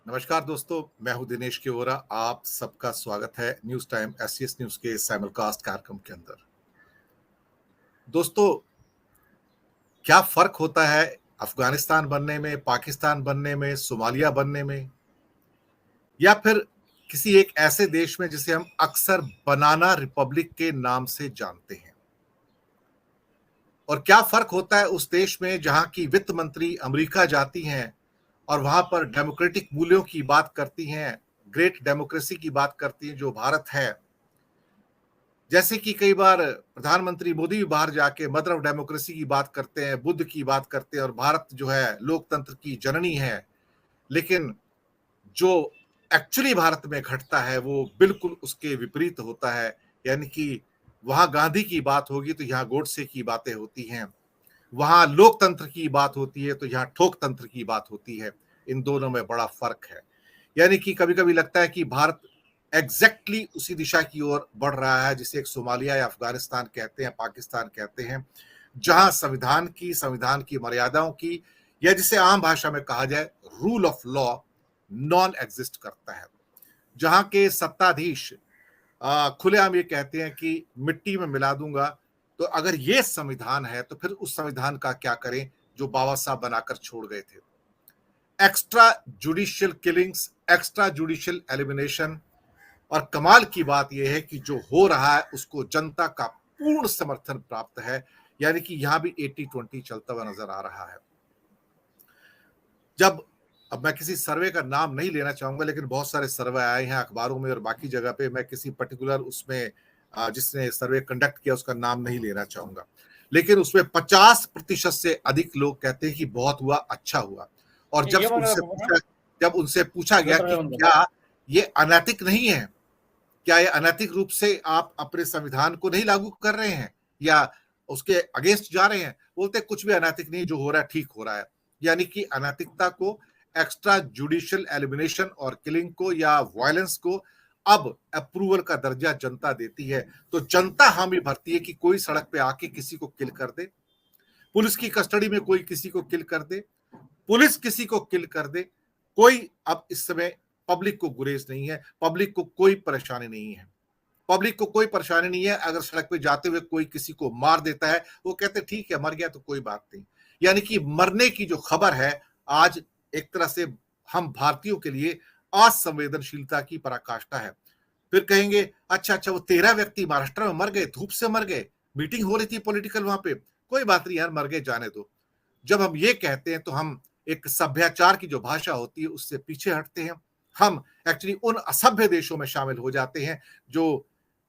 नमस्कार दोस्तों, मैं हूं दिनेश केवरा। आप सबका स्वागत है न्यूज टाइम एससीएस न्यूज के साइमलकास्ट कार्यक्रम के अंदर। दोस्तों, क्या फर्क होता है अफगानिस्तान बनने में, पाकिस्तान बनने में, सोमालिया बनने में, या फिर किसी एक ऐसे देश में जिसे हम अक्सर बनाना रिपब्लिक के नाम से जानते हैं? और क्या फर्क होता है उस देश में जहां की वित्त मंत्री अमेरिका जाती हैं और वहां पर डेमोक्रेटिक मूल्यों की बात करती हैं, ग्रेट डेमोक्रेसी की बात करती हैं जो भारत है। जैसे कि कई बार प्रधानमंत्री मोदी भी बाहर जाके मदर ऑफ डेमोक्रेसी की बात करते हैं, बुद्ध की बात करते हैं और भारत जो है लोकतंत्र की जननी है। लेकिन जो एक्चुअली भारत में घटता है वो बिल्कुल उसके विपरीत होता है। यानी कि वहां गांधी की बात होगी तो यहाँ गोडसे की बातें होती हैं, वहां लोकतंत्र की बात होती है तो यहाँ ठोक तंत्र की बात होती है। इन दोनों में बड़ा फर्क है। यानी कि कभी कभी लगता है कि भारत एग्जैक्टली उसी दिशा की ओर बढ़ रहा है जिसे एक सोमालिया या अफगानिस्तान कहते हैं, पाकिस्तान कहते हैं, जहां संविधान की मर्यादाओं की, या जिसे आम भाषा में कहा जाए rule of law, non exist करता है। जहां के सत्ताधीश खुलेआम ये कहते हैं कि मिट्टी में मिला दूंगा। तो अगर ये संविधान है तो फिर उस संविधान का क्या करें जो बाबा साहब बनाकर छोड़ गए थे। Extra judicial killings, extra judicial elimination, और कमाल की बात यह है कि जो हो रहा है उसको जनता का पूर्ण समर्थन प्राप्त है। यानी कि यहां भी 80-20 चलता हुआ नजर आ रहा है। जब अब मैं किसी सर्वे का नाम नहीं लेना चाहूंगा, लेकिन बहुत सारे सर्वे आए हैं अखबारों में और बाकी जगह पे, मैं किसी पर्टिकुलर उसमें जिसने सर्वे कंडक्ट किया उसका नाम नहीं लेना चाहूंगा, लेकिन उसमें 50% से अधिक लोग कहते हैं कि बहुत हुआ, अच्छा हुआ। और जब उनसे पूछा गया कि क्या ये अनैतिक नहीं है, क्या ये अनैतिक रूप से आप अपने संविधान को नहीं लागू कर रहे हैं या उसके अगेंस्ट जा रहे हैं, बोलते कुछ भी अनैतिक नहीं, जो हो रहा है ठीक हो रहा है। यानी कि अनैतिकता को, एक्स्ट्रा जुडिशियल एलिमिनेशन और किलिंग को या वायलेंस को अब अप्रूवल का दर्जा जनता देती है। तो जनता हामी भरती है कि कोई सड़क पे आके किसी को किल कर दे, पुलिस की कस्टडी में कोई किसी को किल कर दे, पुलिस किसी को किल कर दे, कोई अब इस समय पब्लिक को गुरेज नहीं है, पब्लिक को कोई परेशानी नहीं है। पब्लिक को कोई परेशानी नहीं है अगर सड़क पे जाते हुए कोई किसी को मार देता है, वो कहते ठीक है, मर गया तो कोई बात नहीं। यानी कि मरने की जो खबर है आज एक तरह से हम भारतीयों के लिए असंवेदनशीलता की पराकाष्ठा है। फिर कहेंगे अच्छा अच्छा, वो 13 व्यक्ति महाराष्ट्र में मर गए, धूप से मर गए, मीटिंग हो रही थी पॉलिटिकल वहां पे, कोई बात नहीं यार, मर गए, जाने दो। जब हम ये कहते हैं तो हम एक सभ्याचार की जो भाषा होती है उससे पीछे हटते हैं। हम एक्चुअली उन असभ्य देशों में शामिल हो जाते हैं जो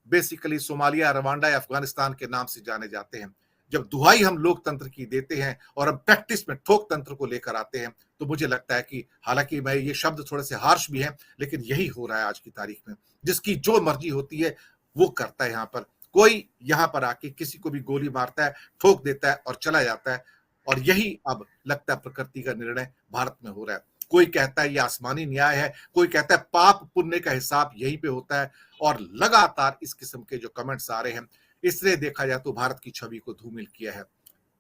बेसिकली सोमालिया, रवांडा या अफगानिस्तान के नाम से जाने जाते हैं। जब दुहाई हम लोकतंत्र की देते हैं और हम प्रैक्टिस में ठोक तंत्र को लेकर आते हैं, तो मुझे लगता है कि हालांकि मैं ये शब्द थोड़े से हार्श भी हैं, लेकिन यही हो रहा है आज की तारीख में। जिसकी जो मर्जी होती है वो करता है। यहाँ पर कोई यहाँ पर आके किसी को भी गोली मारता है, ठोक देता है और चला जाता है। और यही अब लगता है प्रकृति का निर्णय भारत में हो रहा है। कोई कहता है ये आसमानी न्याय है, कोई कहता है पाप पुण्य का हिसाब यहीं पे होता है। और लगातार इस किस्म के जो कमेंट्स आ रहे हैं, इसलिए देखा जाए तो भारत की छवि को धूमिल किया है।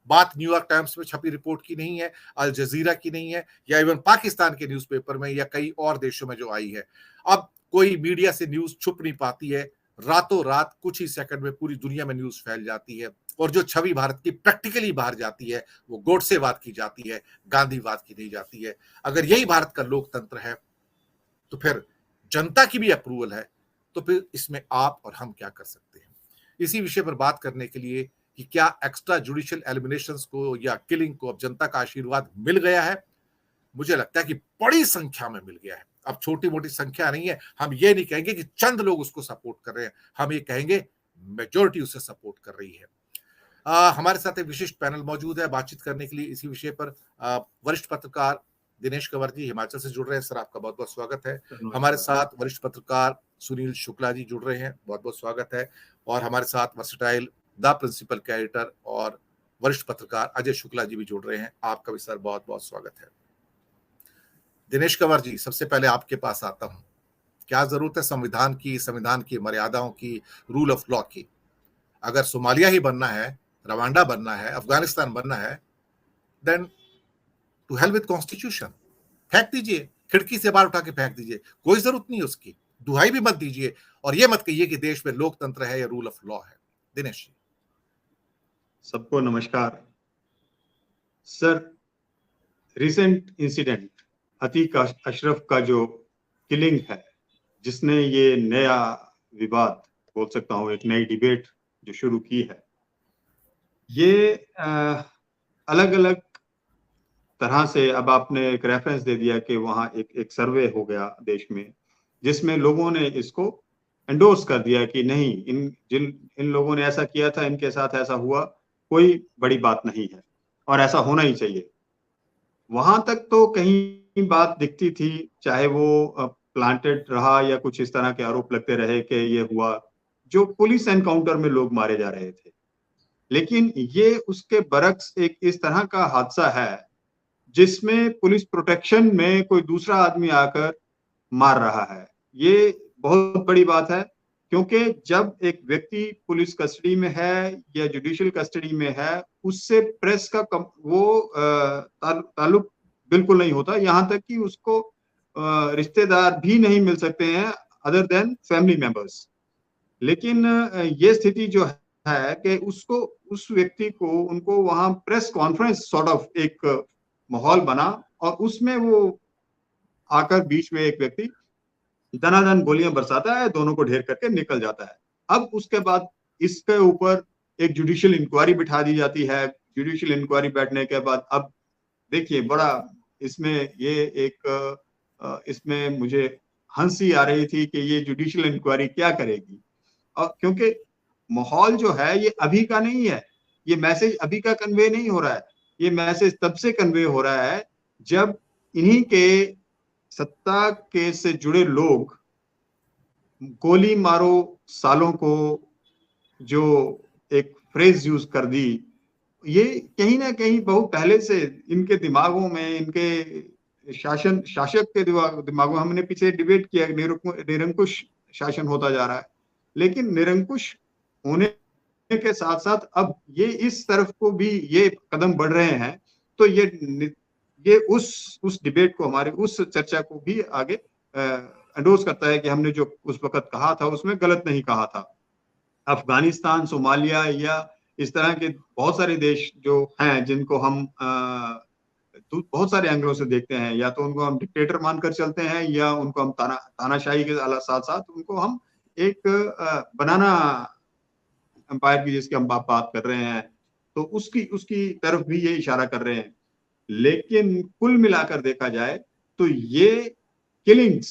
बात न्यूयॉर्क टाइम्स में छपी रिपोर्ट की नहीं है, अल जजीरा की नहीं है, या इवन पाकिस्तान के न्यूज़पेपर में या कई और देशों में जो आई है। अब कोई मीडिया से न्यूज छुप नहीं पाती है, रातों रात कुछ ही सेकंड में पूरी दुनिया में न्यूज फैल जाती है। और जो छवि भारत की प्रैक्टिकली बाहर जाती है वो गोडसेवाद की जाती है, गांधीवाद की नहीं जाती है। अगर यही भारत का लोकतंत्र है तो फिर जनता की भी अप्रूवल है, तो फिर इसमें आप और हम क्या कर सकते हैं? इसी विषय पर बात करने के लिए कि क्या एक्स्ट्रा जुडिशियल एलिमिनेशंस को या किलिंग को अब जनता का आशीर्वाद मिल गया है, मुझे लगता है कि बड़ी संख्या में मिल गया है। अब छोटी मोटी संख्या नहीं है। हम ये नहीं कहेंगे कि चंद लोग उसको सपोर्ट कर रहे हैं, हम ये कहेंगे मेजोरिटी उसे सपोर्ट कर रही है। हमारे साथ एक विशिष्ट पैनल मौजूद है बातचीत करने के लिए इसी विषय पर। वरिष्ठ पत्रकार दिनेश कंवर जी हिमाचल से जुड़ रहे हैं, सर आपका बहुत बहुत स्वागत है। हमारे साथ वरिष्ठ पत्रकार सुनील शुक्ला जी जुड़ रहे हैं, बहुत बहुत स्वागत है। और हमारे साथ वर्सटाइल द प्रिंसिपल कैरेक्टर और वरिष्ठ पत्रकार अजय शुक्ला जी भी जुड़ रहे हैं, आपका भी सर बहुत बहुत स्वागत है। दिनेश कंवर जी, सबसे पहले आपके पास आता हूं। क्या जरूरत है संविधान की मर्यादाओं की, रूल ऑफ लॉ की? अगर सोमालिया ही बनना है, रवांडा बनना है, अफगानिस्तान बनना है, then to hell with constitution, फेंक दीजिए। खिड़की से बाहर उठा के फेंक दीजिए, कोई जरूरत नहीं उसकी। दुहाई भी मत दीजिए और ये मत कहिए कि देश में लोकतंत्र है या रूल ऑफ लॉ है। दिनेश जी। सबको नमस्कार sir. Recent incident Atiq Ashraf का जो किलिंग है, जिसने ये नया विवाद बोल सकता हूँ, एक नई डिबेट जो शुरू की है, ये अलग अलग तरह से, अब आपने एक रेफरेंस दे दिया कि वहाँ एक सर्वे हो गया देश में, जिसमें लोगों ने इसको एंडोर्स कर दिया कि नहीं, इन लोगों ने ऐसा किया था, इनके साथ ऐसा हुआ, कोई बड़ी बात नहीं है और ऐसा होना ही चाहिए। वहां तक तो कहीं बात दिखती थी, चाहे वो प्लांटेड रहा या कुछ इस तरह के आरोप लगते रहे कि ये हुआ, जो पुलिस एनकाउंटर में लोग मारे जा रहे थे। लेकिन ये उसके बरक्स एक इस तरह का हादसा है जिसमें पुलिस प्रोटेक्शन में कोई दूसरा आदमी आकर मार रहा है। ये बहुत बड़ी बात है, क्योंकि जब एक व्यक्ति पुलिस कस्टडी में है या जुडिशियल कस्टडी में है, उससे प्रेस का वो ताल्लुक बिल्कुल नहीं होता। यहाँ तक कि उसको रिश्तेदार भी नहीं मिल सकते हैं अदर देन फैमिली मेंबर्स। लेकिन ये स्थिति जो है कि उसको, उस व्यक्ति को, उनको वहां प्रेस कॉन्फ्रेंस सॉर्ट ऑफ एक माहौल बना और उसमें वो आकर बीच में एक व्यक्ति दनादन गोलियां बरसाता है, दोनों को ढेर करके निकल जाता है। अब उसके बाद इसके ऊपर एक जुडिशियल इंक्वायरी बिठा दी जाती है। जुडिशियल इंक्वायरी बैठने के बाद अब देखिए, बड़ा इसमें ये एक इसमें मुझे हंसी आ रही थी कि ये जुडिशियल इंक्वायरी क्या करेगी। और क्योंकि माहौल जो है ये अभी का नहीं है, ये मैसेज अभी का कन्वे नहीं हो रहा है, ये मैसेज तब से कन्वे हो रहा है जब इन्हीं के सत्ता के से जुड़े लोग गोली मारो सालों को जो एक फ्रेज यूज कर दी, ये कहीं ना कहीं बहुत पहले से इनके दिमागों में, इनके शासक के दिमागों, हमने पीछे डिबेट किया, निरंकुश शासन होता जा रहा है। लेकिन निरंकुश होने के साथ साथ अब ये इस तरफ को भी ये कदम बढ़ रहे हैं, तो ये उस डिबेट को, हमारे उस चर्चा को भी आगे एंडोर्स करता है कि हमने जो उस वक्त कहा था उसमें गलत नहीं कहा था। अफगानिस्तान, सोमालिया या इस तरह के बहुत सारे देश जो हैं जिनको हम बहुत सारे एंगलों से देखते हैं, या तो उनको हम डिक्टेटर मानकर चलते हैं या उनको हम तानाशाही के साथ साथ उनको हम एक बनाना एम्पायर की जिसकी हम बात कर रहे हैं, तो उसकी तरफ भी ये इशारा कर रहे हैं। लेकिन कुल मिलाकर देखा जाए तो ये किलिंग्स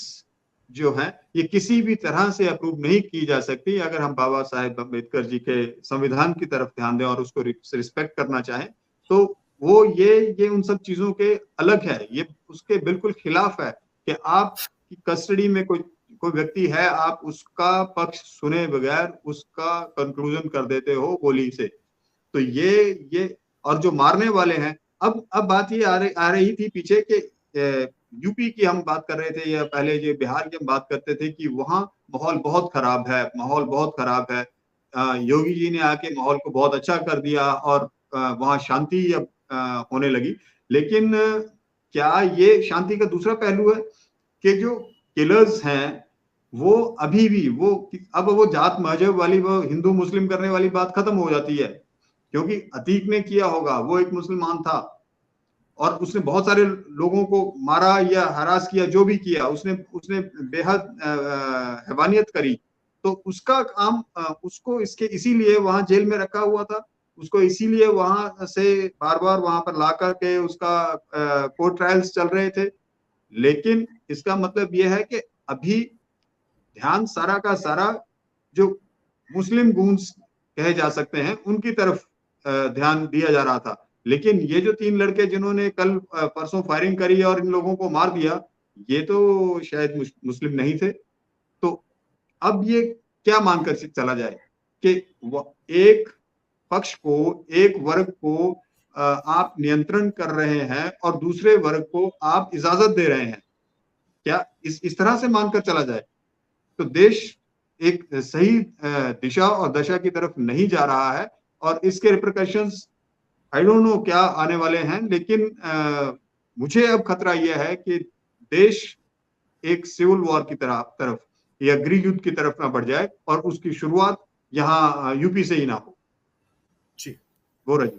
जो हैं, ये किसी भी तरह से अप्रूव नहीं की जा सकती। अगर हम बाबा साहेब अम्बेडकर जी के संविधान की तरफ ध्यान दें और उसको रिस्पेक्ट करना चाहें, तो वो ये उन सब चीजों के अलग है, ये उसके बिल्कुल खिलाफ है कि आप कस्टडी में कोई व्यक्ति है, आप उसका पक्ष सुने बगैर उसका कंक्लूजन कर देते हो गोली से। तो ये और जो मारने वाले हैं, अब बात ये आ रही थी पीछे के यूपी की हम बात कर रहे थे या पहले जो बिहार की हम बात करते थे कि वहाँ माहौल बहुत खराब है, माहौल बहुत खराब है। योगी जी ने आके माहौल को बहुत अच्छा कर दिया और वहाँ शांति अब होने लगी। लेकिन क्या ये शांति का दूसरा पहलू है कि जो किलर्स हैं वो अभी भी अब वो जात मजहब वाली, वो हिंदू मुस्लिम करने वाली बात खत्म हो जाती है, क्योंकि अतीक ने किया होगा, वो एक मुसलमान था और उसने बहुत सारे लोगों को मारा या हरास किया, जो भी किया उसने बेहद हैवानियत करी, तो उसका काम उसको इसीलिए वहां जेल में रखा हुआ था, उसको इसीलिए वहां से बार बार वहां पर ला करके उसका कोर्ट ट्रायल्स चल रहे थे। लेकिन इसका मतलब यह है कि अभी ध्यान सारा का सारा जो मुस्लिम गूंज कहे जा सकते हैं उनकी तरफ ध्यान दिया जा रहा था। लेकिन ये जो 3 लड़के जिन्होंने कल परसों फायरिंग करी और इन लोगों को मार दिया, ये तो शायद मुस्लिम नहीं थे। तो अब ये क्या मानकर चला जाए कि एक पक्ष को, एक वर्ग को आप नियंत्रण कर रहे हैं और दूसरे वर्ग को आप इजाजत दे रहे हैं, क्या इस तरह से मानकर चला जाए तो देश एक सही दिशा और दशा की तरफ नहीं जा रहा है और इसके रिपरकशंस आई डोंट नो क्या आने वाले हैं। लेकिन मुझे अब खतरा यह है कि देश एक सिविल वॉर की तरफ या गृह युद्ध की तरफ ना बढ़ जाए और उसकी शुरुआत यहाँ यूपी से ही ना हो। जी। वो रही।